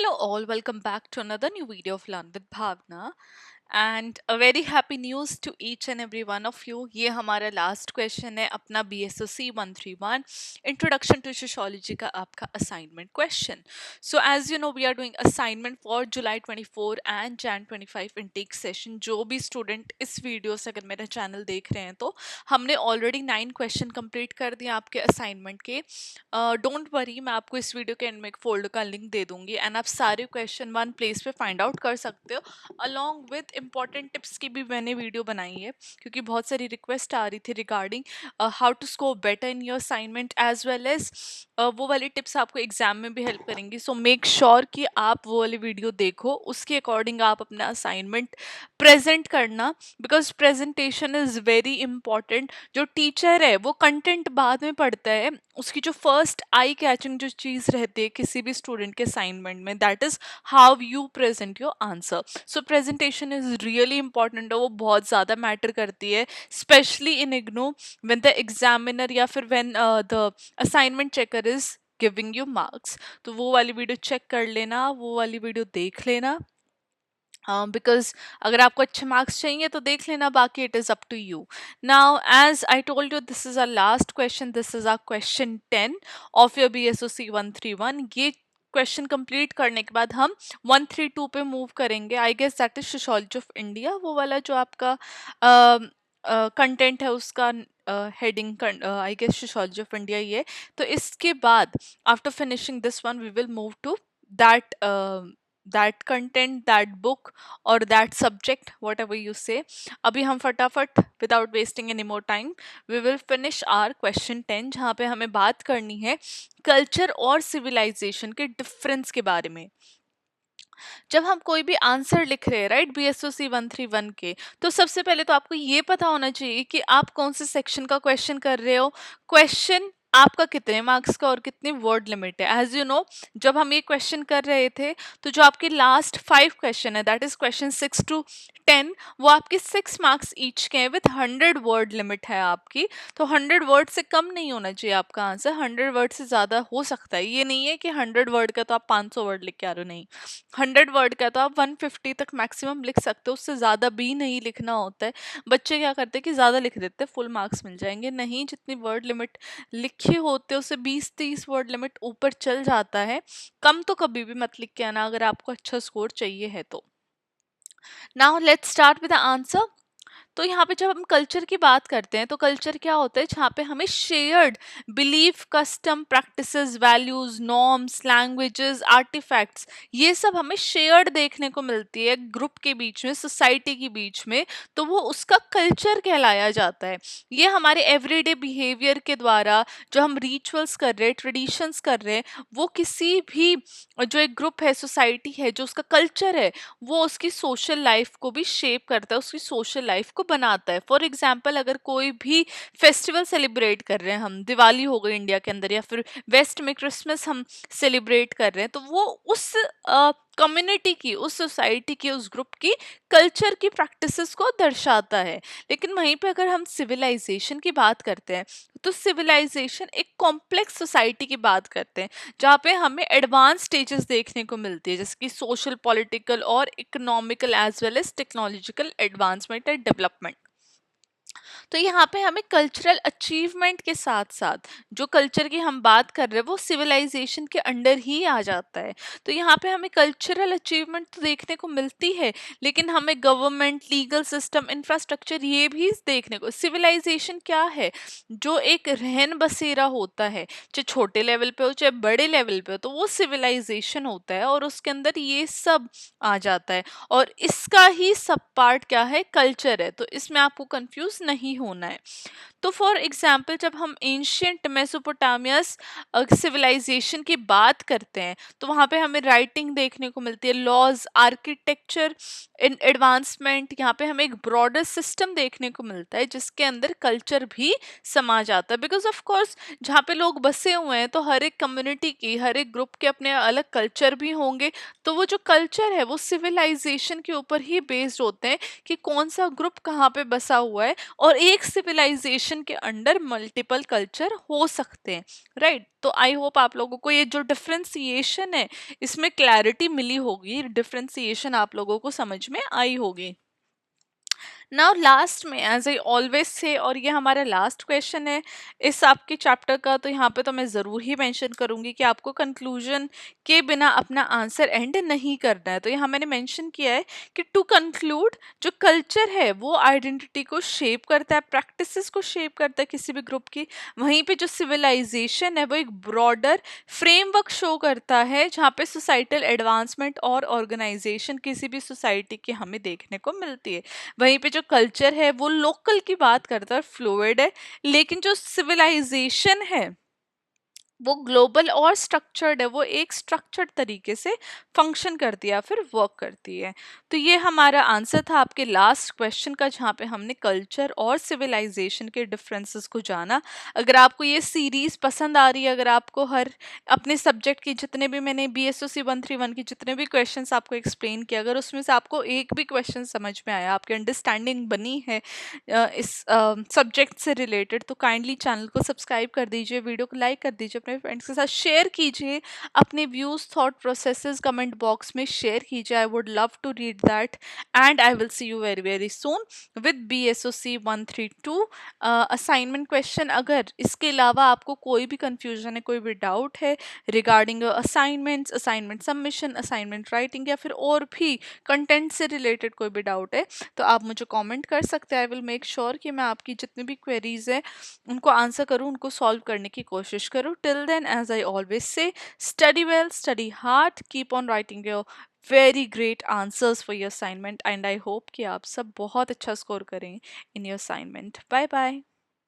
Hello all, welcome back to another new video of Learn with Bhavna and a very happy news to each and every one of you. ये हमारा last question है अपना BSOC 131 introduction to sociology का आपका assignment question. So as you know we are doing assignment for July 24 and Jan 25 intake session. जो भी student इस video से अगर मेरा चैनल देख रहे हैं तो हमने ऑलरेडी 9 क्वेश्चन कंप्लीट कर दिए आपके असाइनमेंट के. डोंट वरी, मैं आपको इस वीडियो के एंड में एक फोल्डर का लिंक दे दूंगी एंड आप सारे क्वेश्चन वन प्लेस पे फाइंड आउट कर सकते हो. अलॉन्ग विद इंपॉर्टेंट टिप्स की भी मैंने वीडियो बनाई है क्योंकि बहुत सारी रिक्वेस्ट आ रही थी regarding how to score better in your assignment as well as वो वाली टिप्स आपको एग्जाम में भी हेल्प करेंगी. सो मेक श्योर कि आप वो वाली वीडियो देखो, उसके अकॉर्डिंग आप अपना असाइनमेंट प्रेजेंट करना because presentation is very important. जो टीचर है वो कंटेंट बाद में पढ़ता है, उसकी जो फर्स्ट आई कैचिंग जो चीज़ रहती है किसी भी स्टूडेंट के असाइनमेंट में, that is how you present your answer. So presentation is really important, वो बहुत ज़्यादा मैटर करती है specially in IGNOU when the examiner या फिर when the assignment checker is giving you marks. तो वो वाली वीडियो चेक कर लेना, वो वाली वीडियो देख लेना बिकॉज अगर आपको अच्छे मार्क्स चाहिए तो देख लेना, बाकी it is up to you. Now as I told you this is a last question, this is a question 10 of your BSOC 131. ये क्वेश्चन कंप्लीट करने के बाद हम 132 पे मूव करेंगे. I guess that is sociology of India, वो वाला जो आपका कंटेंट है उसका heading I guess sociology of India ये. तो इसके बाद after finishing this one we will move to that that content, that book or that subject, whatever you say. अभी हम फटाफट without wasting any more time we will finish our question 10 जहाँ पे हमें बात करनी है कल्चर और सिविलाइजेशन के डिफरेंस के बारे में. जब हम कोई भी आंसर लिख रहे हैं राइट BSOC 131 के, तो सबसे पहले तो आपको ये पता होना चाहिए कि आप कौन से सेक्शन का क्वेश्चन कर रहे हो, क्वेश्चन आपका कितने मार्क्स का और कितनी वर्ड लिमिट है. एज यू नो जब हम ये क्वेश्चन कर रहे थे तो जो आपके लास्ट 5 क्वेश्चन है दैट इज क्वेश्चन 6 to 10, वो आपके 6 मार्क्स ईच के हैं विथ 100 वर्ड लिमिट है आपकी. तो 100 वर्ड से कम नहीं होना चाहिए आपका आंसर, 100 वर्ड से ज़्यादा हो सकता है. ये नहीं है कि 100 वर्ड का तो आप 500 वर्ड लिख के आ रहे हो, नहीं. 100 वर्ड का तो आप 150 तक मैक्सिमम लिख सकते हो, उससे ज़्यादा भी नहीं लिखना होता है. बच्चे क्या करते हैं कि ज़्यादा लिख देते हैं, फुल मार्क्स मिल जाएंगे. नहीं, जितनी वर्ड लिमिट लिखे होते हैं उससे 20-30 वर्ड लिमिट ऊपर चल जाता है. कम तो कभी भी मत लिख के आना अगर आपको अच्छा स्कोर चाहिए है तो. Now let's start with the answer. तो यहाँ पे जब हम कल्चर की बात करते हैं तो कल्चर क्या होता है, जहाँ पे हमें shared belief, custom, practices, values, norms, languages, artifacts, ये सब हमें शेयर्ड देखने को मिलती है ग्रुप के बीच में, सोसाइटी के बीच में. तो वो उसका कल्चर कहलाया जाता है. ये हमारे एवरीडे बिहेवियर के द्वारा जो हम रिचुअल्स कर रहे हैं, ट्रेडिशंस कर रहे हैं, वो किसी भी जो एक ग्रुप है, सोसाइटी है, जो उसका कल्चर है वो उसकी सोशल लाइफ को भी शेप करता है, उसकी सोशल लाइफ को बनाता है. फॉर एग्जाम्पल अगर कोई भी फेस्टिवल सेलिब्रेट कर रहे हैं, हम दिवाली हो गई इंडिया के अंदर या फिर वेस्ट में क्रिसमस हम सेलिब्रेट कर रहे हैं, तो वो उस कम्युनिटी की, उस सोसाइटी की, उस ग्रुप की कल्चर की प्रैक्टिसेस को दर्शाता है. लेकिन वहीं पे अगर हम सिविलाइजेशन की बात करते हैं तो सिविलाइजेशन एक कॉम्प्लेक्स सोसाइटी की बात करते हैं जहाँ पे हमें एडवांस स्टेजेस देखने को मिलती है जैसे कि सोशल, पॉलिटिकल और economical as well as technological advancement and development. तो यहाँ पे हमें कल्चरल अचीवमेंट के साथ साथ जो कल्चर की हम बात कर रहे हैं वो सिविलाइजेशन के अंडर ही आ जाता है. तो यहाँ पे हमें कल्चरल अचीवमेंट तो देखने को मिलती है लेकिन हमें गवर्नमेंट, लीगल सिस्टम, इंफ्रास्ट्रक्चर ये भी देखने को. सिविलाइजेशन क्या है, जो एक रहन बसेरा होता है, चाहे छोटे लेवल पे हो चाहे बड़े लेवल पे हो, तो वो सिविलाइजेशन होता है और उसके अंदर ये सब आ जाता है. और इसका ही सब पार्ट क्या है, कल्चर है. तो इसमें आपको कंफ्यूज नहीं होना है. तो फॉर एग्जाम्पल जब हम एंशियंट मेसोपोटामियस सिविलाइजेशन की बात करते हैं तो वहाँ पे हमें राइटिंग देखने को मिलती है, लॉज, आर्किटेक्चर, इन एडवांसमेंट. यहाँ पे हमें एक ब्रॉडर सिस्टम देखने को मिलता है जिसके अंदर कल्चर भी समा जाता है. बिकॉज ऑफ कोर्स जहाँ पे लोग बसे हुए हैं तो हर एक कम्युनिटी की, हर एक ग्रुप के अपने अलग कल्चर भी होंगे. तो वो जो कल्चर है वो सिविलाइजेशन के ऊपर ही बेस्ड होते हैं कि कौन सा ग्रुप कहाँ पे बसा हुआ है. और एक सिविलाइजेशन नेशन के अंडर मल्टीपल कल्चर हो सकते हैं, राइट। तो आई होप आप लोगों को ये जो डिफ्रेंसिएशन है इसमें क्लैरिटी मिली होगी, डिफ्रेंसिएशन आप लोगों को समझ में आई होगी। नाउ लास्ट में एज आई ऑलवेज से, और ये हमारा लास्ट क्वेश्चन है इस आपके चैप्टर का, तो यहाँ पे तो मैं ज़रूर ही मेंशन करूँगी कि आपको कंक्लूजन के बिना अपना आंसर एंड नहीं करना है। तो यहाँ मैंने मेंशन किया है कि टू कंक्लूड, जो कल्चर है वो आइडेंटिटी को शेप करता है, प्रैक्टिसेस को शेप करता है किसी भी ग्रुप की। वहीं पे जो सिविलाइजेशन है वो एक ब्रॉडर फ्रेमवर्क शो करता है जहाँ पे सोसाइटल एडवांसमेंट और ऑर्गेनाइजेशन किसी भी सोसाइटी की हमें देखने को मिलती है। वहीं पे जो कल्चर है वो लोकल की बात करता है, फ्लूइड है, लेकिन जो सिविलाइजेशन है वो ग्लोबल और स्ट्रक्चर्ड है, वो एक स्ट्रक्चर्ड तरीके से फंक्शन करती है या फिर वर्क करती है। तो ये हमारा आंसर था आपके लास्ट क्वेश्चन का, जहाँ पे हमने कल्चर और सिविलाइजेशन के डिफरेंसेस को जाना। अगर आपको ये सीरीज पसंद आ रही है, अगर आपको हर अपने सब्जेक्ट के जितने भी मैंने BSOC 131 की जितने भी क्वेश्चंस आपको एक्सप्लेन किया, अगर उसमें से आपको एक भी क्वेश्चन समझ में आया, आपकी अंडरस्टैंडिंग बनी है इस सब्जेक्ट से रिलेटेड, तो काइंडली चैनल को सब्सक्राइब कर दीजिए, वीडियो को लाइक कर दीजिए, अपने फ्रेंड्स के साथ शेयर कीजिए, अपने views thought processes comment box में शेयर कीजिए। I would love to read that and I will see you very very soon with BSOC 132 assignment question. अगर इसके अलावा आपको कोई भी कंफ्यूजन है, कोई भी डाउट है regarding assignments, assignment submission, assignment writing या फिर और भी कंटेंट से रिलेटेड कोई भी डाउट है, तो आप मुझे कमेंट कर सकते हैं। आई विल मेक श्योर कि मैं आपकी जितनी भी क्वेरीज है उनको आंसर करूँ, उनको सॉल्व करने की कोशिश करूँ। Till then as I always say, study well, study hard, keep on writing your very great answers for your assignment and I hope कि आप सब बहुत अच्छा स्कोर करें in your assignment. Bye bye.